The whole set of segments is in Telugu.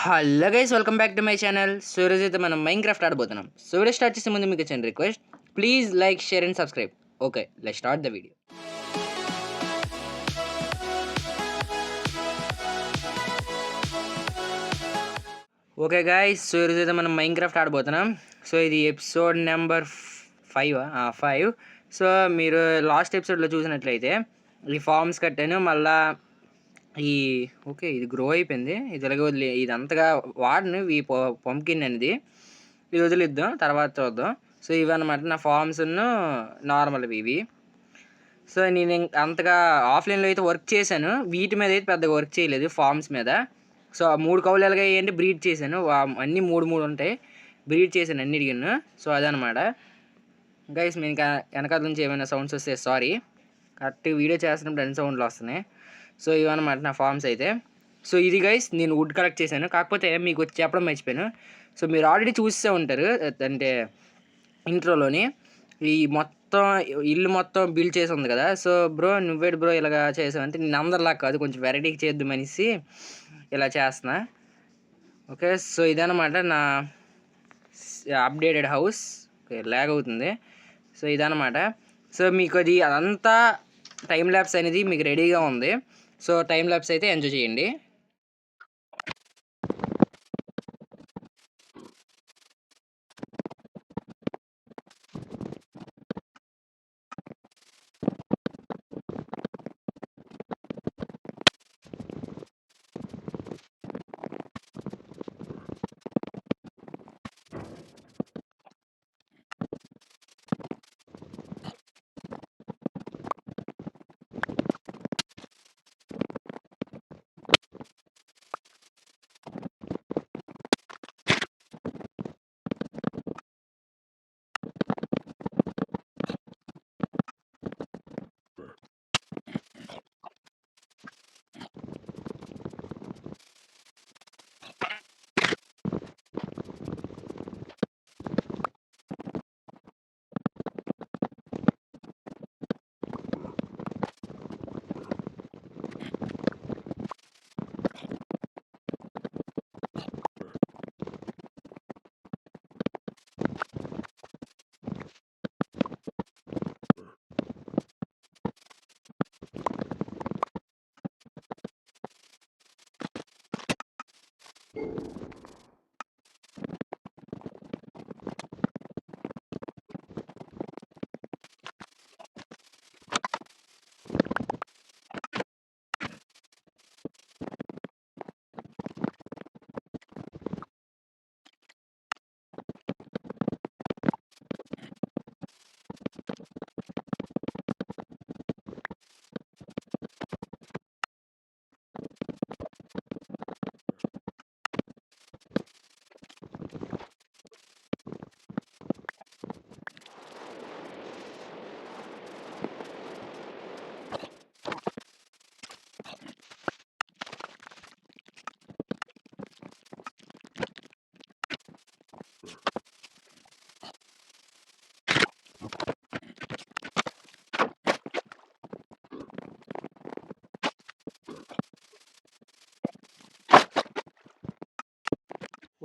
Hello guys, welcome back to my channel. So ఈరోజు అయితే మనం మైన్క్రాఫ్ట్ ఆడబోతున్నాం. సో వీడియో స్టార్ట్ చేసే ముందు మీకు వచ్చిన request, please like, share and subscribe. Okay, let's start the video. Okay guys, so ఈరోజు అయితే మనం మైన్క్రాఫ్ట్ ఆడబోతున్నాం. సో ఇది ఎపిసోడ్ నెంబర్ 5. సో మీరు లాస్ట్ ఎపిసోడ్లో చూసినట్లయితే ఈ ఫార్మ్స్ కట్టాను. మళ్ళా ఓకే, ఇది గ్రో అయిపోయింది. ఇది ఇలాగే వదిలే, ఇది అంతగా వాడను. ఈ పంకిన్ అనేది ఇది వదిలిద్దాం, తర్వాత చూద్దాం. సో ఇవి అనమాట నా ఫార్మ్స్ నార్మల్ ఇవి. సో నేను అంతగా ఆఫ్లైన్లో అయితే వర్క్ చేశాను. వీటి మీద అయితే పెద్దగా వర్క్ చేయలేదు, ఫార్మ్స్ మీద. సో 3 కౌలు ఎలాగ అంటే బ్రీడ్ చేశాను. అన్నీ 3 ఉంటాయి, బ్రీడ్ చేశాను అన్నిటికన్నా. సో అదనమాట గైస్. మేము ఇంకా వెనకాల నుంచి ఏమైనా సౌండ్స్ వస్తే సారీ. కరెక్ట్ వీడియో చేస్తున్నప్పుడు అన్ని సౌండ్లు వస్తున్నాయి. సో ఇవన్నమాట నా ఫార్మ్స్ అయితే. సో ఇది గైస్ నేను వుడ్ కలెక్ట్ చేశాను, కాకపోతే మీకు వచ్చి చెప్పడం మర్చిపోయాను. సో మీరు ఆల్రెడీ చూసే ఉంటారు, అంటే ఇంట్రోలోని ఈ మొత్తం ఇల్లు మొత్తం బిల్డ్ చేసి ఉంది కదా. సో బ్రో నువ్వేడు బ్రో ఇలాగా చేసావు అంటే, నేను అందరిలా కాదు, కొంచెం వెరైటీకి చేద్దామనేసి ఇలా చేస్తున్నా. ఓకే, సో ఇదన్నమాట నా అప్డేటెడ్ హౌస్. ఓకే, ల్యాగ్ అవుతుంది. సో ఇదన్నమాట. సో మీకు అది అదంతా టైం ల్యాబ్స్ అనేది మీకు రెడీగా ఉంది. సో టైం ల్యాబ్స్ అయితే ఎంజాయ్ చేయండి.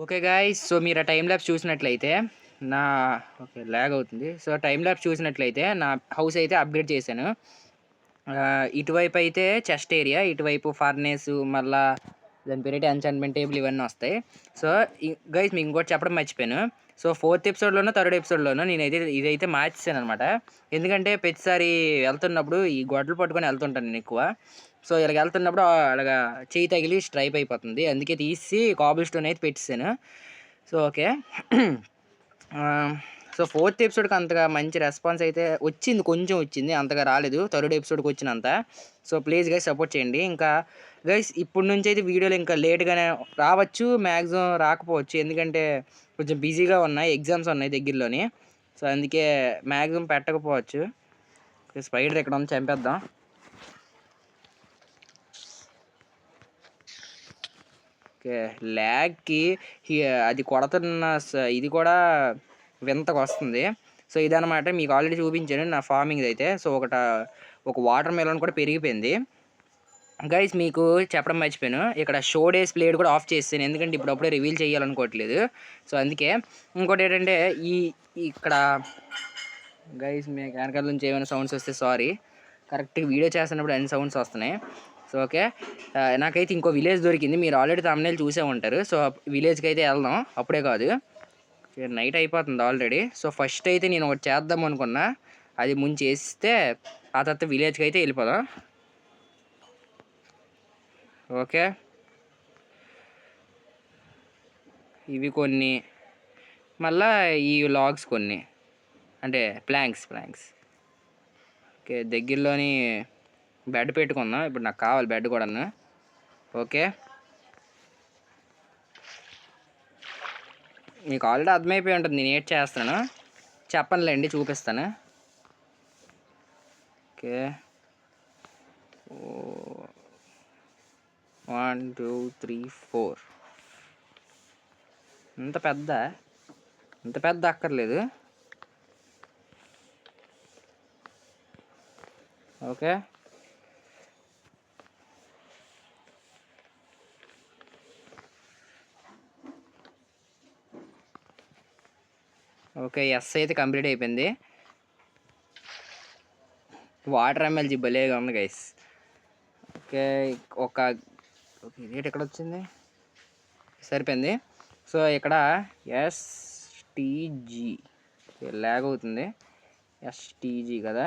ఓకే గాయ్స్, సో మీరు ఆ టైం ల్యాబ్స్ చూసినట్లయితే ఓకే ల్యాగ్ అవుతుంది. సో టైం ల్యాబ్స్ చూసినట్లయితే నా హౌస్ అయితే అప్గ్రేడ్ చేశాను. ఇటువైపు అయితే చెస్ట్ ఏరియా, ఇటువైపు ఫర్నేస్, మళ్ళా దాని పేరైతే ఎన్చాంట్మెంట్ టేబుల్ ఇవన్నీ వస్తాయి. సో గైస్ మీకు ఇంకోటి చెప్పడం మర్చిపోయాను. సో 4th ఎపిసోడ్లోనో 3rd ఎపిసోడ్లోనో నేనైతే ఇదైతే మార్చేసాను అనమాట. ఎందుకంటే ప్రతిసారి వెళ్తున్నప్పుడు ఈ గొడ్డలు పట్టుకొని వెళ్తుంటాను నేను ఎక్కువ. సో ఇలాగ వెళ్తున్నప్పుడు అలాగా చేయి తగిలి స్ట్రైప్ అయిపోతుంది, అందుకే తీసి కాబుల్ స్టోన్ అయితే పెట్టేసాను. So okay. సో 4th ఎపిసోడ్కి అంతగా మంచి రెస్పాన్స్ అయితే వచ్చింది, కొంచెం వచ్చింది, అంతగా రాలేదు 3rd ఎపిసోడ్కి వచ్చినంత. సో ప్లీజ్ గైస్ సపోర్ట్ చేయండి. ఇంకా గైస్ ఇప్పటి నుంచి అయితే వీడియోలు ఇంకా లేట్గానే రావచ్చు, మ్యాక్సిమం రాకపోవచ్చు, ఎందుకంటే కొంచెం బిజీగా ఉన్నాయి, ఎగ్జామ్స్ ఉన్నాయి దగ్గరలోని. సో అందుకే మ్యాక్సిమం పెట్టకపోవచ్చు. స్పైడర్ ఎక్కడ ఉంది, చంపేద్దాం. ఓకే, ల్యాగ్కి అది కొడుతున్న ఇది కూడా వింతకు వస్తుంది. సో ఇదనమాట, మీకు ఆల్రెడీ చూపించాను నా ఫార్మింగ్ అయితే. సో ఒక వాటర్ మెలన్ కూడా పెరిగిపోయింది. గైస్ మీకు చెప్పడం మర్చిపోయాను, ఇక్కడ షో డేస్ ప్లేట్ కూడా ఆఫ్ చేస్తాను, ఎందుకంటే ఇప్పుడప్పుడే రివీల్ చేయాలనుకోవట్లేదు. సో అందుకే. ఇంకోటి ఏంటంటే ఇక్కడ గైస్ మీకు వెనకాల నుంచి ఏమైనా సౌండ్స్ వస్తే సారీ, కరెక్ట్గా వీడియో చేస్తున్నప్పుడు అన్ని సౌండ్స్ వస్తున్నాయి. సో ఓకే, నాకైతే ఇంకో విలేజ్ దొరికింది, మీరు ఆల్రెడీ తమిళ చూసే ఉంటారు. సో విలేజ్కి అయితే వెళ్దాం, అప్పుడే కాదు, నైట్ అయిపోతుంది ఆల్రెడీ. సో ఫస్ట్ అయితే నేను ఒకటి చేద్దాం అనుకున్నా, అది ముందు చేస్తే ఆ తర్వాత విలేజ్కి అయితే వెళ్ళిపోదాం. ఓకే, ఇవి కొన్ని, మళ్ళా ఈ లాగ్స్ కొన్ని, అంటే ప్లాంక్స్. ఓకే, దగ్గరలోని బెడ్ పెట్టుకుందాం, ఇప్పుడు నాకు కావాలి బెడ్ కూడాను. ఓకే, మీకు ఆల్రెడీ అర్థమైపోయి ఉంటుంది నేను ఏడ్ చేస్తాను, చెప్పనులేండి, చూపిస్తాను. ఓకే, 1 2 3 4. ఇంత పెద్ద అక్కర్లేదు. ఓకే, ఓకే, ఎస్ అయితే కంప్లీట్ అయిపోయింది. వాటర్ ఎమ్మెల్జీ భలేగా ఉంది గైస్. ఓకే, రేట్ ఎక్కడ వచ్చింది, సరిపోయింది. సో ఇక్కడ STG ల్యాగ్ అవుతుంది, STG కదా,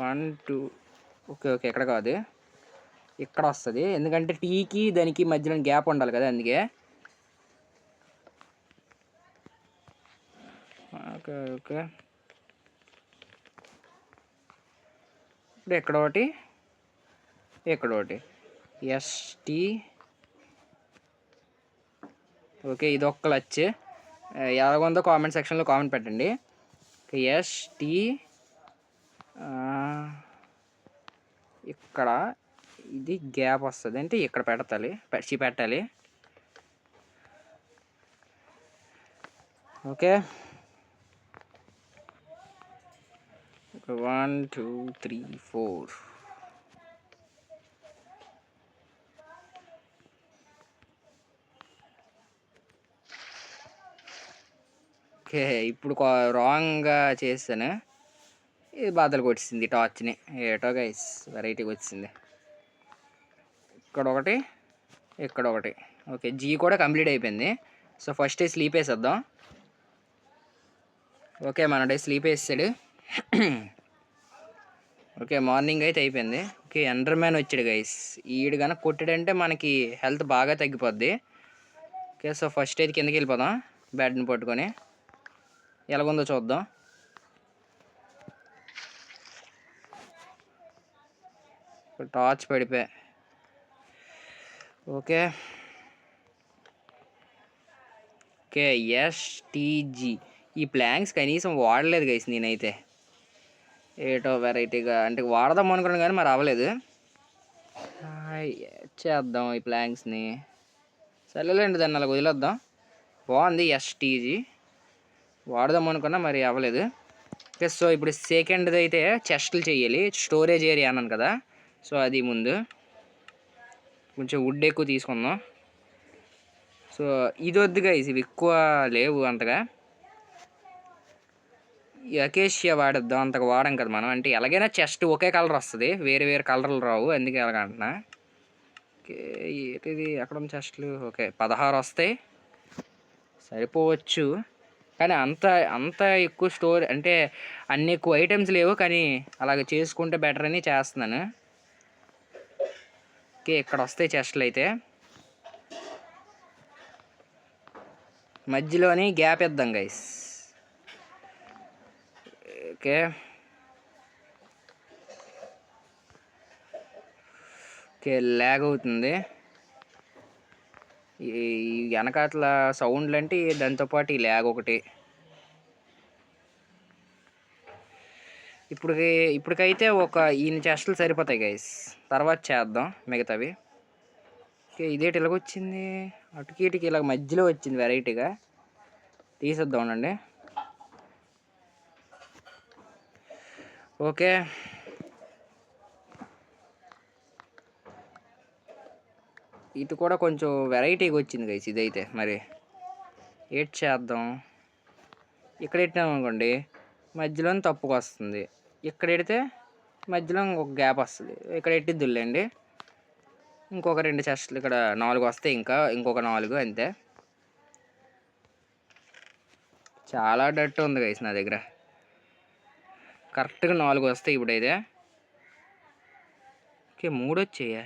1 2. ఓకే, ఇక్కడ కాదు, ఇక్కడ వస్తుంది, ఎందుకంటే టీకి దానికి మధ్యలో గ్యాప్ ఉండాలి కదా, అందుకే. ఓకే, ఇప్పుడు ఇక్కడ ఒకటి ST. ఓకే, ఇది ఒక్క క్లచ్, ఎలాగుందో కామెంట్ సెక్షన్లో కామెంట్ పెట్టండి. ST ఇక్కడ ఇది గ్యాప్ వస్తుంది, అంటే ఇక్కడ పెట్టాలి. ఓకే, 1 2 3 4. ఓకే, ఇప్పుడు రాంగ్గా చేస్తాను, ఇది బాధలు కొట్టింది టార్చ్ని, ఏటో గైస్ వెరైటీగా వచ్చింది. ఇక్కడ ఒకటి. ఓకే, G కూడా కంప్లీట్ అయిపోయింది. సో ఫస్ట్ స్లీప్ వేసేద్దాం. ఓకే, మన డే స్లీప్ వేసాడు. ఓకే, మార్నింగ్ అయితే అయిపోయింది. ఓకే, ఎండర్ మ్యాన్ వచ్చాడు గైస్, ఈడు కనుక కొట్టాడంటే మనకి హెల్త్ బాగా తగ్గిపోద్ది. ఓకే, సో ఫస్ట్ అయితే కిందకి వెళ్ళిపోదాం, బ్యాట్ని పట్టుకొని ఎలాగుందో చూద్దాం. టార్చ్ పడిపోయా. Okay, STG. ఈ ప్లాంక్స్ కనీసం వాడలేదు గైస్ నేనైతే, ఏటో వెరైటీగా అంటే వాడదాం అనుకున్నాను కానీ మరి అవ్వలేదు. చేద్దాం ఈ ప్లాంక్స్ని, సరేలేండి, దాన్ని అలా వదిలేద్దాం. బాగుంది STG, వాడదాం అనుకున్నా మరి అవ్వలేదు. ఓకే, సో ఇప్పుడు సెకండ్ది అయితే చెస్ట్లు చేయాలి, స్టోరేజ్ ఏరియా అన్నాను కదా, సో అది ముందు కొంచెం వుడ్ ఎక్కువ తీసుకుందాం. సో ఇది వద్దు గైస్, ఇవి ఎక్కువ లేవు అంతగా, అకేషియా వాడద్దాం, అంతగా వాడం కదా మనం, అంటే ఎలాగైనా చెస్ట్ ఒకే కలర్ వస్తుంది, వేరే కలర్లు రావు, అందుకే ఎలాగంటున్నా. ఓకే, ఇది ఎక్కడ ఉంది చెస్ట్లు. ఓకే, 16 వస్తాయి, సరిపోవచ్చు, కానీ అంత ఎక్కువ స్టోర్ అంటే అన్ని ఎక్కువ ఐటమ్స్ లేవు, కానీ అలాగ చేసుకుంటే బెటర్ అని చేస్తున్నాను. ఓకే, ఇక్కడ వస్తాయి చెస్ట్లు అయితే, మధ్యలోని గ్యాప్ ఇద్దాం గైస్. ఓకే, ల్యాగ్ అవుతుంది, ఈ వెనకాతల సౌండ్లు అంటే దాంతోపాటు ఈ ల్యాగ్ ఒకటి. ఇప్పటికైతే ఈయన చెస్ట్లు సరిపోతాయి గైస్, తర్వాత చేద్దాం మిగతావి. ఓకే, ఇదేంటి ఇలాగొచ్చింది, అటుకి ఇలాగ మధ్యలో వచ్చింది వెరైటీగా, తీసేద్దాం అండి. ఓకే, ఇది కూడా కొంచెం వెరైటీగా వచ్చింది గైస్. ఇదైతే మరి ఏడ్ చేద్దాం. ఇక్కడ పెట్టినాం అనుకోండి మధ్యలో తప్పుకు వస్తుంది, ఇక్కడ పెడితే మధ్యలో ఒక గ్యాప్ వస్తుంది. ఇక్కడ పెట్టిద్దులేండి. ఇంకొక 2 చెస్ట్లు ఇక్కడ 4 వస్తాయి, ఇంకొక 4 అంతే. చాలా డట్ ఉంది గైస్ నా దగ్గర. కరెక్ట్గా 4 వస్తాయి ఇప్పుడైతే. ఓకే 3 వచ్చాయా?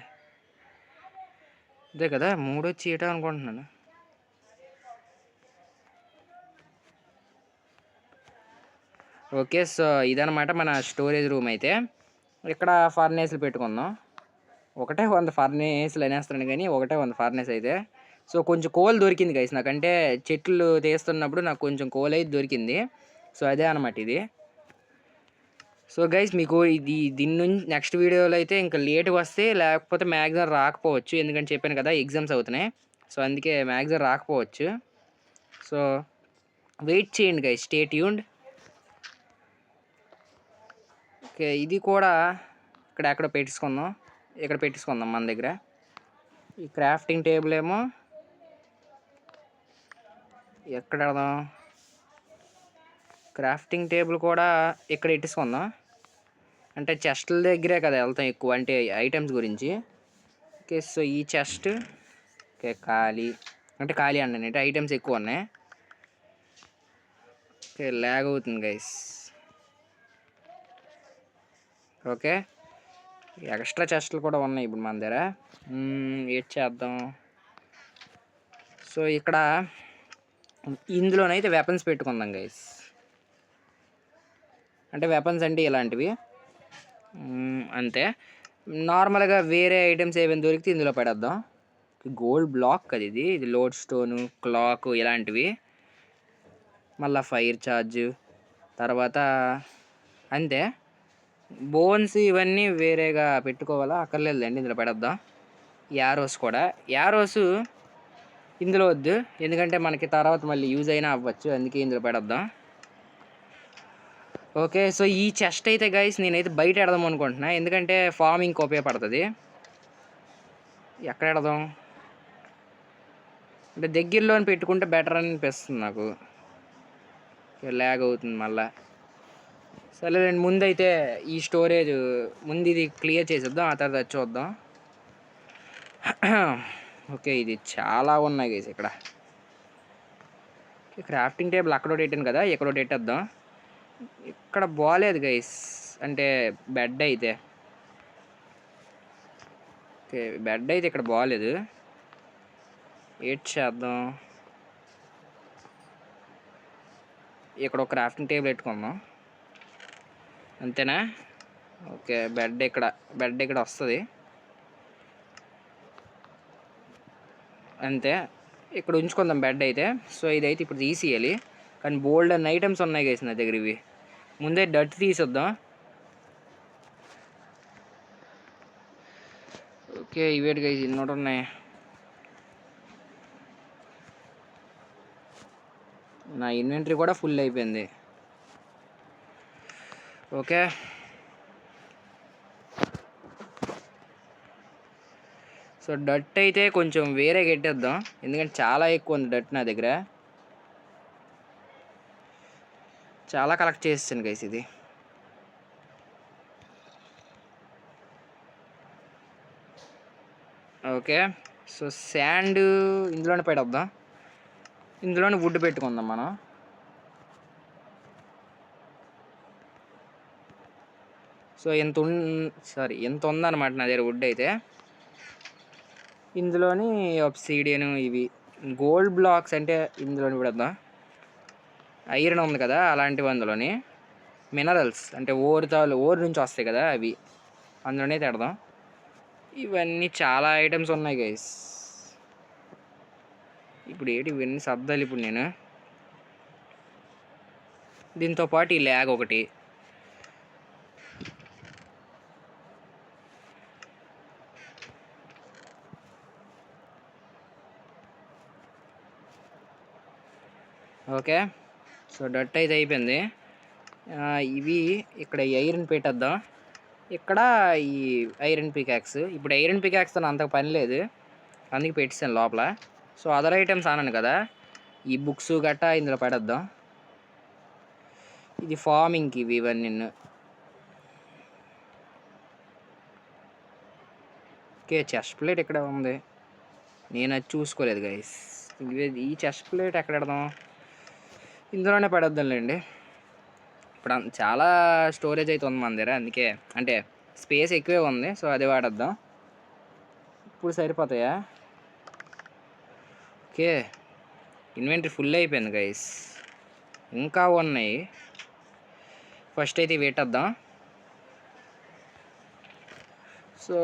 అదే కదా 3 వచ్చేయటం అనుకుంటున్నాను. ఓకే సో ఇదనమాట మన స్టోరేజ్ రూమ్ అయితే. ఇక్కడ ఫర్నేస్లు పెట్టుకుందాం. ఒకటే 100 ఫర్నేస్లు అనేస్తున్నాను కానీ ఒకటే 100 ఫర్నేస్ అయితే. సో కొంచెం కోల్ దొరికింది గైస్ నాకంటే, చెట్లు తీస్తున్నప్పుడు నాకు కొంచెం కోల్ అయితే దొరికింది. సో అదే అనమాట ఇది. సో గైస్ మీకు దీని నుంచి నెక్స్ట్ వీడియోలో అయితే ఇంకా లేట్గా వస్తే, లేకపోతే మ్యాక్సిమం రాకపోవచ్చు. ఎందుకంటే చెప్పాను కదా ఎగ్జామ్స్ అవుతున్నాయి. సో అందుకే మ్యాక్సిమం రాకపోవచ్చు. సో వెయిట్ చేయండి గైస్, స్టే ట్యూన్డ్. ఓకే ఇది కూడా ఎక్కడ పెట్టేసుకుందాం మన దగ్గర. ఈ క్రాఫ్టింగ్ టేబుల్ ఏమో ఎక్కడ పెడదాం? క్రాఫ్టింగ్ టేబుల్ కూడా ఇక్కడ పెట్టేసుకుందాం. అంటే చెస్ట్ల దగ్గరే కదా వెళ్తాం ఎక్కువ, అంటే ఐటమ్స్ గురించి. ఓకే సో ఈ చెస్ట్ ఓకే ఖాళీ అండి, అంటే ఐటమ్స్ ఎక్కువ ఉన్నాయి. ఓకే ల్యాగ్ అవుతుంది గైస్. ఓకే ఎక్స్ట్రా చెస్ట్లు కూడా ఉన్నాయి ఇప్పుడు మన దగ్గర. ఏం చేద్దాం? సో ఇక్కడ ఇందులోనైతే వెపన్స్ పెట్టుకుందాం గైస్. అంటే వెపన్స్ అంటే ఇలాంటివి అంతే. నార్మల్గా వేరే ఐటమ్స్ ఏమైనా దొరికితే ఇందులో పెడేద్దాం. గోల్డ్ బ్లాక్ కదా ఇది లోడ్ స్టోను, క్లాక్ ఇలాంటివి. మళ్ళీ ఫైర్ ఛార్జ్, తర్వాత అంతే. బోన్స్ ఇవన్నీ వేరేగా పెట్టుకోవాలా? అక్కర్లేదులేండి, ఇందులో పెడద్దాం. యారోస్ ఇందులో వద్దు, ఎందుకంటే మనకి తర్వాత మళ్ళీ యూజ్ అయినా అవ్వచ్చు, అందుకే ఇందులో పెడద్దాం. ఓకే సో ఈ చెస్ట్ అయితే గైస్ నేనైతే బయట పెడదాం అనుకుంటున్నా, ఎందుకంటే ఫార్మింగ్కి ఉపయోగపడుతుంది. ఎక్కడ పెడదాం అంటే దగ్గరలో పెట్టుకుంటే బెటర్ అని అనిపిస్తుంది నాకు. ల్యాగ్ అవుతుంది మళ్ళా. సరేలేండి, ముందైతే ఈ స్టోరేజ్ ముందు ఇది క్లియర్ చేసేద్దాం, ఆ తర్వాత చూద్దాం. ఓకే ఇది చాలా ఉన్నాయి గైస్ ఇక్కడ. క్రాఫ్టింగ్ టేబుల్ అక్కడ పెట్టాను కదా, ఎక్కడో పెట్టేద్దాం. ఇక్కడ బాగాలేదు గైస్, అంటే బెడ్ అయితే ఓకే బెడ్ అయితే ఇక్కడ బాగాలేదు. ఏడ్ చేద్దాం. ఇక్కడ ఒక క్రాఫ్టింగ్ టేబుల్ పెట్టుకుందాం అంతేనా? ఓకే బెడ్ ఇక్కడ వస్తుంది అంతే. ఇక్కడ ఉంచుకుందాం బెడ్ అయితే. సో ఇదైతే ఇప్పుడు తీసేయాలి, కానీ బోల్డ్ అన్ని ఐటమ్స్ ఉన్నాయి గైస్ నా దగ్గర. ఇవి ముందే డట్ తీసేద్దాం. ఓకే ఇవేటి గైస్ ఇన్నోటి ఉన్నాయి. నా ఇన్వెంటరీ కూడా ఫుల్ అయిపోయింది. ఓకే సో డట్ అయితే కొంచెం వేరే కట్టేద్దాం, ఎందుకంటే చాలా ఎక్కువ ఉంది డట్ నా దగ్గర. చాలా కలెక్ట్ చేస్తాను గైస్ ఇది. ఓకే సో శాండ్ ఇందులోనే పెట్టేద్దాం, ఇందులోనే వుడ్ పెట్టుకుందాం మనం. సో ఎంత ఉందన్నమాట నా దగ్గర వుడ్ అయితే. ఇందులోని ఆబ్సిడియన్, ఇవి గోల్డ్ బ్లాక్స్ అంటే ఇందులోని పెడదాం. ఐరన్ ఉంది కదా అలాంటివి, అందులోని మినరల్స్ అంటే ఓర్ నుంచి వస్తాయి కదా అవి, అందులోనే పెడదాం. ఇవన్నీ చాలా ఐటమ్స్ ఉన్నాయి గైస్. ఇప్పుడు ఇవన్నీ సర్దాలి ఇప్పుడు నేను. దీంతో పాటు ఈ ల్యాగ్ ఒకటి. ఓకే సో డట్ అయితే అయిపోయింది. ఇవి ఇక్కడ ఐరన్ పెట్టేద్దాం. ఇక్కడ ఈ ఐరన్ పికాక్స్, ఇప్పుడు ఐరన్ పికాక్స్తో అంతకు పని లేదు, అందుకే పెట్టేసాను లోపల. సో అదర్ ఐటమ్స్ అన్నాను కదా, ఈ బుక్స్ గట్టా ఇందులో పడేద్దాం. ఇది ఫార్మింగ్కి ఇవన్నీ. ఓకే, చెస్ట్ ప్లేట్ ఇక్కడ ఉంది, నేను అది చూసుకోలేదు గైస్. ఈ చెస్ట్ ప్లేట్ ఎక్కడ పెడదాం, ఇందులోనే పడేద్దాంలేండి. ఇప్పుడు చాలా స్టోరేజ్ అయితే ఉంది మన దగ్గర, అందుకే అంటే స్పేస్ ఎక్కువే ఉంది, సో అదే వాడేద్దాం. ఇప్పుడు సరిపోతాయా? ఓకే, ఇన్వెంటరీ ఫుల్ అయిపోయింది గైస్, ఇంకా ఉన్నాయి. ఫస్ట్ అయితే పెట్టేద్దాం. సో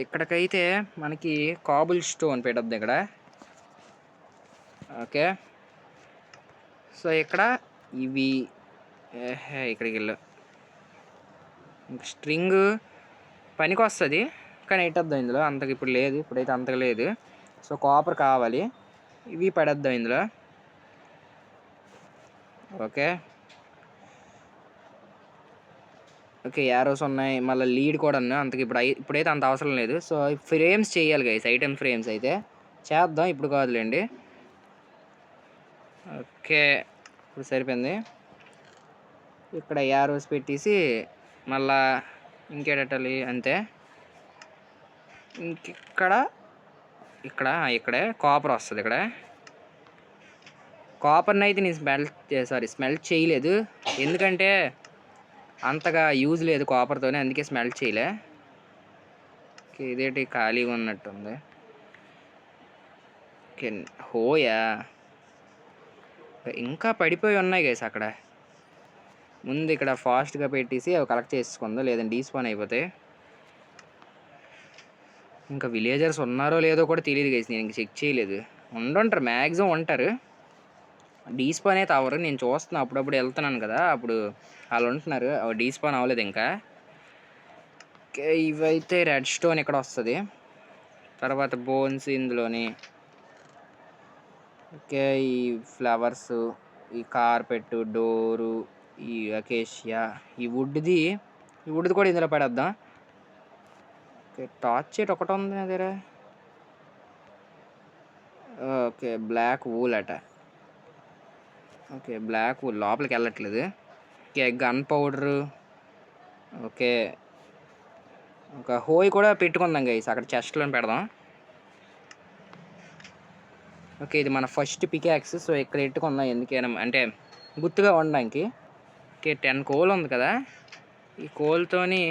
ఇక్కడికైతే మనకి కాబుల్ స్టోన్ పెట్టద్దు ఇక్కడ. ఓకే, సో ఇక్కడ ఇవి ఇక్కడికి వెళ్ళు. స్ట్రింగ్ పనికి వస్తుంది కానీ పెట్టద్దాం ఇందులో, అంతకు ఇప్పుడు లేదు, ఇప్పుడైతే అంతకు లేదు. సో కాపర్ కావాలి, ఇవి పడేద్దాం ఇందులో. ఓకే ఓకే, యారోస్ ఉన్నాయి, మళ్ళీ లీడ్ కూడా ఉన్నాయి, అంతకు ఇప్పుడైతే అంత అవసరం లేదు. సో ఫ్రేమ్స్ చేయాలి గైస్, ఐటెం ఫ్రేమ్స్ అయితే చేద్దాం, ఇప్పుడు కాదులేండి. ఓకే, ఇప్పుడు సరిపోయింది. ఇక్కడ యారోస్ పెట్టేసి మళ్ళా ఇంకేటట్టాలి అంతే. ఇక్కడే కాపర్ వస్తుంది. ఇక్కడ కాపర్ని అయితే నేను స్మెల్ట్ చేయలేదు, ఎందుకంటే అంతగా యూజ్ లేదు కాపర్తోనే, అందుకే స్మెల్ట్ చేయలే. ఇదేంటి ఖాళీగా ఉన్నట్టుంది. ఓకే, హోయా ఇంకా పడిపోయి ఉన్నాయి గైస్ అక్కడ. ముందు ఇక్కడ ఫాస్ట్గా పెట్టేసి అవి కలెక్ట్ చేసుకుందాం, లేదంటే డీస్పాన్ అయిపోతాయి. ఇంకా విలేజర్స్ ఉన్నారో లేదో కూడా తెలియదు గైస్, నేను ఇంక చెక్ చేయలేదు. ఉండుంటారు, మ్యాక్సిమం ఉంటారు. డీస్పాన్ అయితే అవ్వరు, నేను చూస్తున్నా, అప్పుడప్పుడు వెళ్తున్నాను కదా, అప్పుడు వాళ్ళు ఉంటున్నారు. డీస్పాన్ అవ్వలేదు ఇంకా. ఓకే, ఇవైతే రెడ్ స్టోన్ ఇక్కడ వస్తుంది, తర్వాత బోన్స్ ఇందులోని. ఓకే, ఈ ఫ్లవర్స్, ఈ కార్పెట్, డోరు, ఈ అకేషియా, ఈ వుడ్ది కూడా ఇందులో పడేద్దాం. ఓకే, టార్చ్ చెట్ ఒకటి ఉంది నా దగ్గర. ఓకే, బ్లాక్ వూల్ అట. ఓకే, బ్లాక్ వూల్ లోపలికి వెళ్ళట్లేదు. Okay, gun powder. ఓకే, ఒక హోయ్ కూడా పెట్టుకుందాం గైస్, అక్కడ చెస్ట్లో పెడదాం. ఓకే, ఇది మన ఫస్ట్ పికాక్స్, సో ఇక్కడ పెట్టుకుందాం, ఎందుకైనా అంటే గుర్తుగా ఉండడానికి. ఓకే, 10 కోల్ ఉంది కదా, ఈ కోల్తోని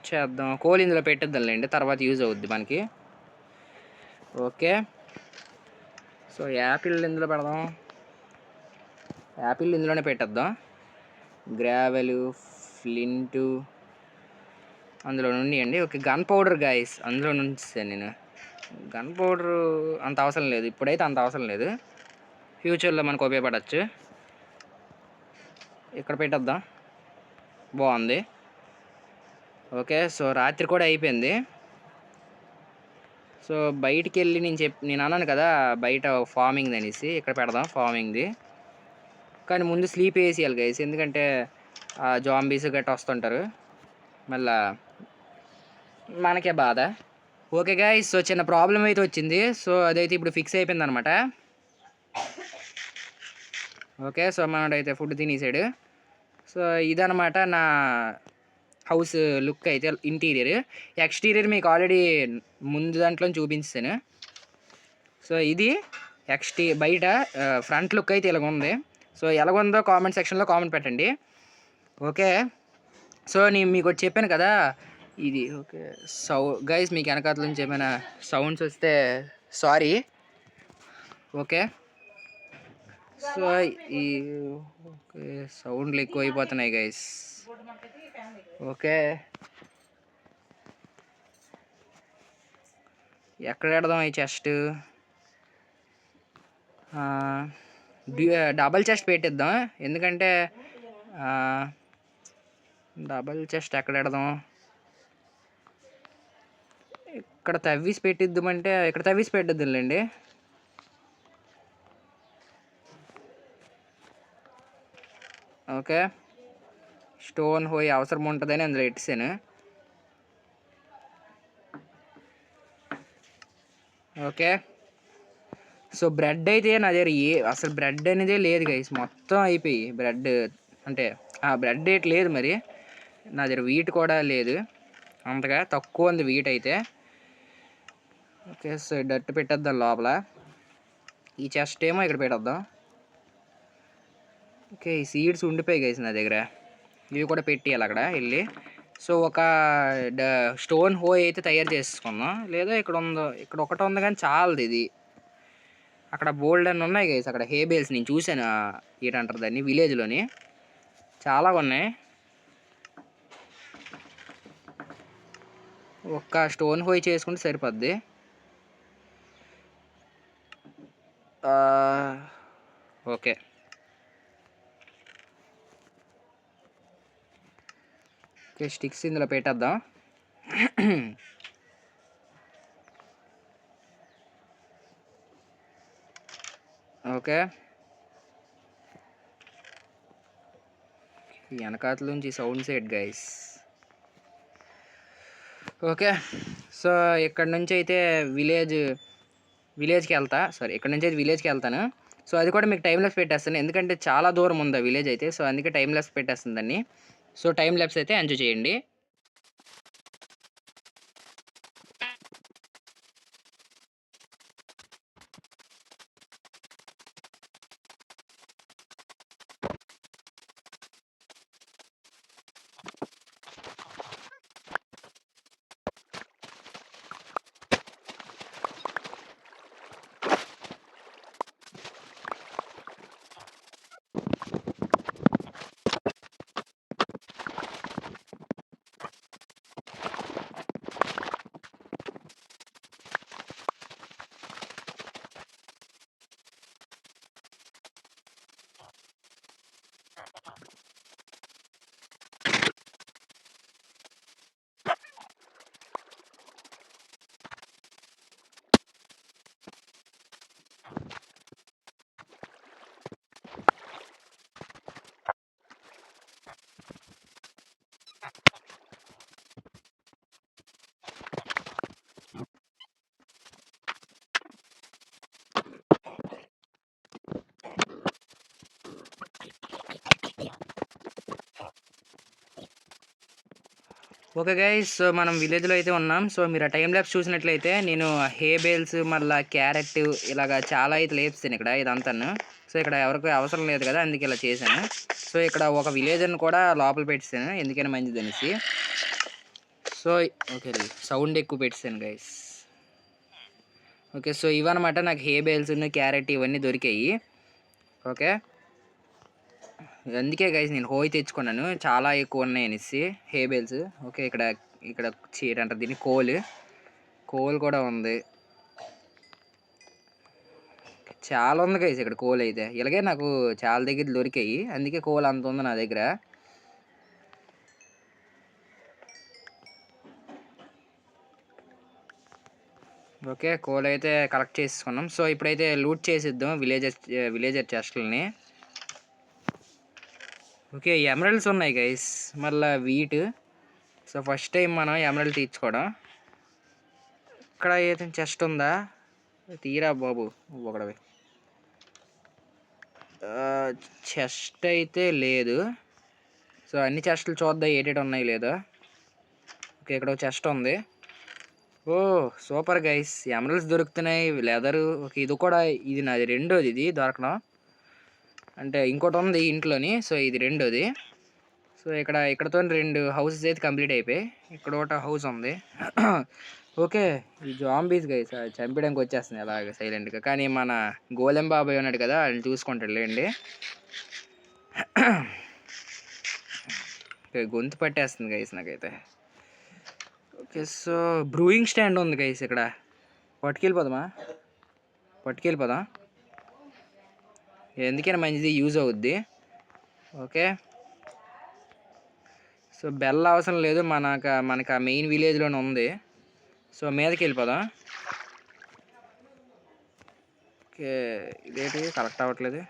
చేద్దాం. కోల్ ఇందులో పెట్టేద్దాంలేండి, తర్వాత యూజ్ అవుద్ది మనకి. ఓకే, సో యాపిల్ ఇందులో పెడదాం, యాపిల్ ఇందులోనే పెట్టేద్దాం. గ్రావెలు, ఫ్లింటు అందులో నుండి. ఓకే, గన్ పౌడర్ గైస్ అందులో నుంచాను నేను. గన్ పౌడరు అంత అవసరం లేదు, ఇప్పుడైతే అంత అవసరం లేదు, ఫ్యూచర్లో మనకు ఉపయోగపడవచ్చు. ఇక్కడ పెట్టేద్దాం, బాగుంది. ఓకే, సో రాత్రి కూడా అయిపోయింది. సో బయటికి వెళ్ళి నేను అన్నాను కదా బయట ఫార్మింగ్ అనేసి, ఇక్కడ పెడదాం ఫార్మింగ్ది. కానీ ముందు స్లీప్ వేసేయాలి గైస్, ఎందుకంటే జాంబీస్ గట్రా వస్తుంటారు, మళ్ళా మనకే బాధ. ఓకే గైస్, సో చిన్న ప్రాబ్లం అయితే వచ్చింది, సో అదైతే ఇప్పుడు ఫిక్స్ అయిపోయింది అనమాట. ఓకే, సో మనడైతే ఫుడ్ తినేసాడు. సో ఇదనమాట నా హౌస్ లుక్ అయితే, ఇంటీరియర్. ఎక్స్టీరియర్ మీకు ఆల్రెడీ ముందు దాంట్లో చూపించాను. సో ఇది బయట ఫ్రంట్ లుక్ అయితే ఇలాగ ఉంది. సో ఎలాగుందో కామెంట్ సెక్షన్లో కామెంట్ పెట్టండి. ఓకే, సో నేను మీకు చెప్పాను కదా ఇది. ఓకే, గైస్ మీకు వెనకాతల నుంచి ఏమైనా సౌండ్స్ వస్తే సారీ. ఓకే, సో ఈ ఓకే సౌండ్లు ఎక్కువ అయిపోతున్నాయి గైస్. ఓకే, ఎక్కడ పెడదాం ఈ చెస్ట్? డబల్ చెస్ట్ పెట్టిద్దాం, ఎందుకంటే డబల్ చెస్ట్ ఎక్కడ పెడదాం? ఇక్కడ తవ్వీసి పెట్టిద్దామంటే ఇక్కడ తవ్వీసి పెట్టిద్దాంలేండి. ఓకే, స్టోన్ హోయ్ అవసరం ఉంటుందని అందులో పెట్టేసాను. ఓకే. సో, బ్రెడ్ అయితే నా దగ్గర అసలు బ్రెడ్ అనేదే లేదు గైస్. మొత్తం అయిపోయి బ్రెడ్ అంటే బ్రెడ్ ఏటి లేదు మరి. నా దగ్గర వీట్ కూడా లేదు. అంతగా తక్కువ ఉంది వీట్ అయితే. ఓకే. సో, డట్టు పెట్టేద్దాం లోపల. ఈ చెస్ట్ ఏమో ఇక్కడ పెట్టేద్దాం. ఓకే. ఈ సీడ్స్ ఉండిపోయాయి గైస్ నా దగ్గర. ఇవి కూడా పెట్టేయాలి అక్కడ వెళ్ళి. సో, ఒక స్టోన్ హో అయితే తయారు చేసుకుందాం. లేదా ఇక్కడ ఒకటి ఉంది కానీ చాలదు ఇది. అక్కడ బోల్డ్ అని ఉన్నాయి గైస్. అక్కడ హే బేల్స్ నేను చూశాను. ఏంటంటారు దాన్ని, విలేజ్లోని చాలా ఉన్నాయి. ఒక్క స్టోన్ హోయ్ చేసుకుంటే సరిపోద్ది. ఓకే. ఓకే, స్టిక్స్ ఇందులో పెట్టేద్దాం. ఓకే. వెనకాతల నుంచి sound set guys. Okay. So, ఇక్కడ నుంచి అయితే విలేజ్కి వెళ్తా. ఇక్కడ నుంచి అయితే విలేజ్కి వెళ్తాను. సో, అది కూడా మీకు టైం ల్యాప్స్ పెట్టేస్తాను. ఎందుకంటే చాలా దూరం ఉంది ఆ విలేజ్ అయితే. సో, అందుకే టైం ల్యాప్స్ పెట్టేస్తుంది దాన్ని. సో, టైం ల్యాప్స్ అయితే ఎంజాయ్ చేయండి. Okay guys. సో, మనం విలేజ్లో అయితే ఉన్నాం. సో, మీరు ఆ టైం ల్యాప్స్ చూసినట్లయితే నేను హే బేల్స్ మళ్ళీ క్యారెట్ ఇలాగా చాలా అయితే లేపుస్తాను ఇక్కడ ఇదంతాను. సో, ఇక్కడ ఎవరికి అవసరం లేదు కదా, అందుకే ఇలా చేశాను. సో, ఇక్కడ ఒక విలేజర్ని కూడా లోపల పెట్టాను, ఎందుకైనా మంచిది అనేసి. సో, ఓకే, సౌండ్ ఎక్కువ పెట్టాను గైస్. ఓకే. సో, ఇవన్నమాట నాకు హే బేల్స్ క్యారెట్ ఇవన్నీ దొరికాయి. ఓకే. అందుకే గైస్ నేను హోయ్ తెచ్చుకున్నాను, చాలా ఎక్కువ ఉన్నాయి అనేసి హే బేల్స్. ఓకే. ఇక్కడ చీరంటారు దీన్ని, కోల్ కూడా ఉంది. చాలా ఉంది గైస్ ఇక్కడ కోల్ అయితే. ఇలాగే నాకు చాలా దగ్గర దొరికాయి, అందుకే కోల్ అంత ఉంది నా దగ్గర. ఓకే. కోల్ అయితే కలెక్ట్ చేసుకున్నాం. సో, ఇప్పుడైతే లూట్ చేసిద్దాం విలేజర్ చెస్ట్లని. ఓకే. ఎమరల్డ్స్ ఉన్నాయి గైస్, మళ్ళీ వీట్. సో, ఫస్ట్ టైం మనం ఎమరల్డ్ తీర్చుకోవడం. ఇక్కడ అయితే చెస్ట్ ఉందా, తీరా బాబు ఒకడవి. చెస్ట్ అయితే లేదు. సో, అన్ని చెస్ట్లు చూద్దాం ఏటేటి ఉన్నాయి లేదా. ఓకే. ఇక్కడ ఒక చెస్ట్ ఉంది. ఓ సూపర్ గైస్, ఎమరల్డ్స్ దొరుకుతున్నాయి, లెదరు. ఓకే. ఇది నాది రెండోది ఇది దొరకడం. అంటే ఇంకోటి ఉంది ఇంట్లోని. సో, ఇది రెండోది. సో, ఇక్కడతో 2 హౌసెస్ అయితే కంప్లీట్ అయిపోయాయి. ఇక్కడ ఒకటి హౌస్ ఉంది. ఓకే. ఈ జాంబీస్ గైస్ చంపడానికి వచ్చేస్తుంది అలాగ సైలెంట్గా. కానీ మన గోలెం బాబాయ్ ఉన్నాడు కదా, ఆయన చూసుకుంటాడు లేండి. గొంతు పట్టేస్తుంది గైస్ నాకైతే. ఓకే. సో, బ్రూయింగ్ స్టాండ్ ఉంది గైస్ ఇక్కడ. పట్టుకెళ్ళిపోదాం, ఎందుకైనా మంచిది, యూజ్ అవుద్ది. ఓకే. సో, బెల్ అవసరం లేదు, మనకు ఆ మెయిన్ విలేజ్లోనే ఉంది. సో, మీదకి వెళ్ళిపోదాం. ఓకే. ఇదేంటి కలెక్ట్ అవ్వట్లేదు.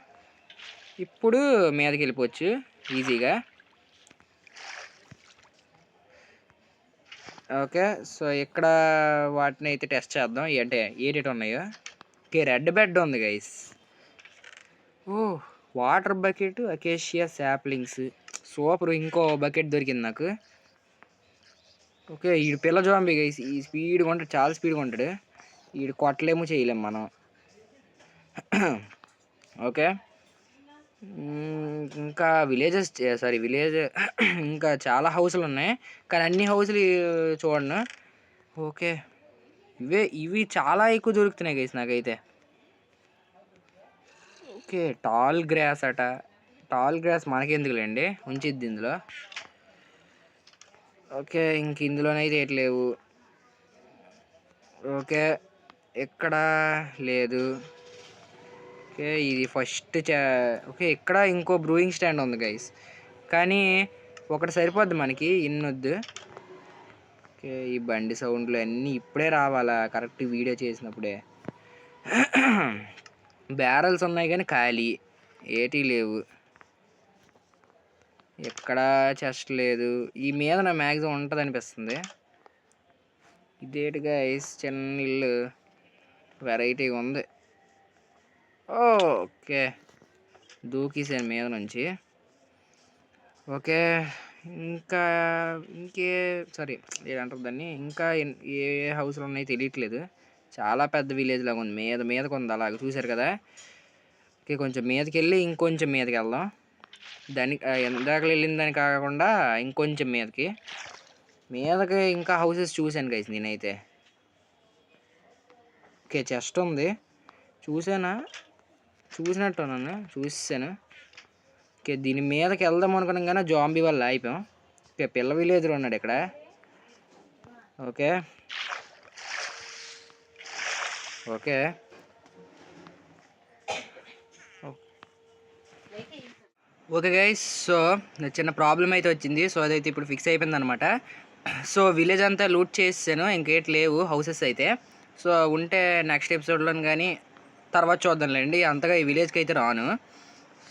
ఇప్పుడు మీదకి వెళ్ళిపోవచ్చు ఈజీగా. ఓకే. సో, ఇక్కడ వాటినైతే టెస్ట్ చేద్దాం. అంటే ఏటేటి ఉన్నాయో. ఓకే. రెడ్ బెడ్ ఉంది guys. Oh! Water bucket, acacia saplings. Super. ఇంకో బకెట్ దొరికింది నాకు. ఓకే. ఈడు పిల్ల జాంబీ గైస్. ఈ స్పీడ్‌గా ఉంటాడు. చాలా స్పీడ్‌గా ఉంటాడు. ఈడు కొట్టలేము, చేయలేము మనం. ఓకే. ఇంకా విలేజెస్ సారీ విలేజ్ ఇంకా చాలా హౌసులున్నాయి. కానీ అన్ని హౌసులు చూడను. ఓకే. ఇవి చాలా ఎక్కువ దొరుకుతున్నాయి గైస్ నాకైతే. ఓకే. టాల్ గ్రాస్ అట. టాల్ గ్రాస్ మనకెందుకులేండి. ఉంచిద్ది ఇందులో. ఓకే. ఇంక ఇందులోనైతే ఏటి లేవు. ఓకే. ఎక్కడా లేదు. ఓకే. ఇది ఫస్ట్ ఓకే. ఇక్కడ ఇంకో బ్రూయింగ్ స్టాండ్ ఉంది గైస్. కానీ ఒకటి సరిపోద్ది మనకి. ఇన్నొద్దు. ఓకే. ఈ బండి సౌండ్లు అన్నీ ఇప్పుడే రావాలా కరెక్ట్ వీడియో చేసినప్పుడే. బ్యారల్స్ ఉన్నాయి కానీ ఖాళీ. ఏటీ లేవు. ఎక్కడా చెస్ట్ లేదు. ఈ మీద నా మ్యాక్సిమం ఉంటుంది అనిపిస్తుంది. ఇదేటి గైస్ చిన్న ఇల్లు వెరైటీగా ఉంది. ఓకే. దూకేసాను మీద నుంచి. ఓకే. ఇంకా సారీ ఏదంటారు దాన్ని, ఇంకా ఏ హౌస్లు ఉన్నాయి తెలియట్లేదు. చాలా పెద్ద విలేజ్ లాగా ఉంది. మీదకు ఉంది అలాగ చూసారు కదా. ఓకే. కొంచెం మీదకి వెళ్ళి ఇంకొంచెం మీదకి వెళ్దాం. ఇందాక వెళ్ళిన దాన్ని కాకుండా ఇంకొంచెం మీదకి ఇంకా హౌసెస్ చూశాను గైస్ నేనైతే. ఓకే. చెస్ట్ ఉంది. చూసినట్టున్నాను. చూసాను. ఓకే. దీని మీదకి వెళ్దాం అనుకున్నాం కానీ జాంబీ వల్ల అయిపోయాం. ఓకే. పిల్ల విలేజర్ ఉన్నాడు ఇక్కడ. Okay. Okay. Okay guys. So చిన్న ప్రాబ్లం అయితే వచ్చింది. సో అదైతే ఇప్పుడు ఫిక్స్ అయిపోయింది అనమాట. సో విలేజ్ అంతా లూట్ చేసాను. ఇంకేటి లేవు హౌసెస్ అయితే. సో ఉంటే నెక్స్ట్ ఎపిసోడ్లో కానీ తర్వాత చూద్దాంలేండి. అంతగా ఈ విలేజ్కి అయితే రాను.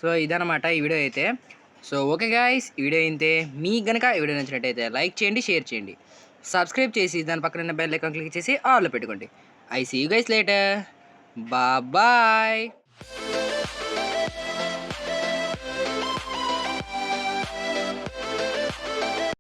సో ఇదనమాట ఈ వీడియో అయితే. సో ఓకే గాయ్స్, ఈ వీడియో అయితే మీకు కనుక ఈ వీడియో నచ్చినట్టయితే లైక్ చేయండి, షేర్ చేయండి, సబ్స్క్రైబ్ చేసి దాని పక్కన ఉన్న బెల్ ఐకాన్ క్లిక్ చేసి ఆల్లో పెట్టుకోండి. I see you guys later. Bye.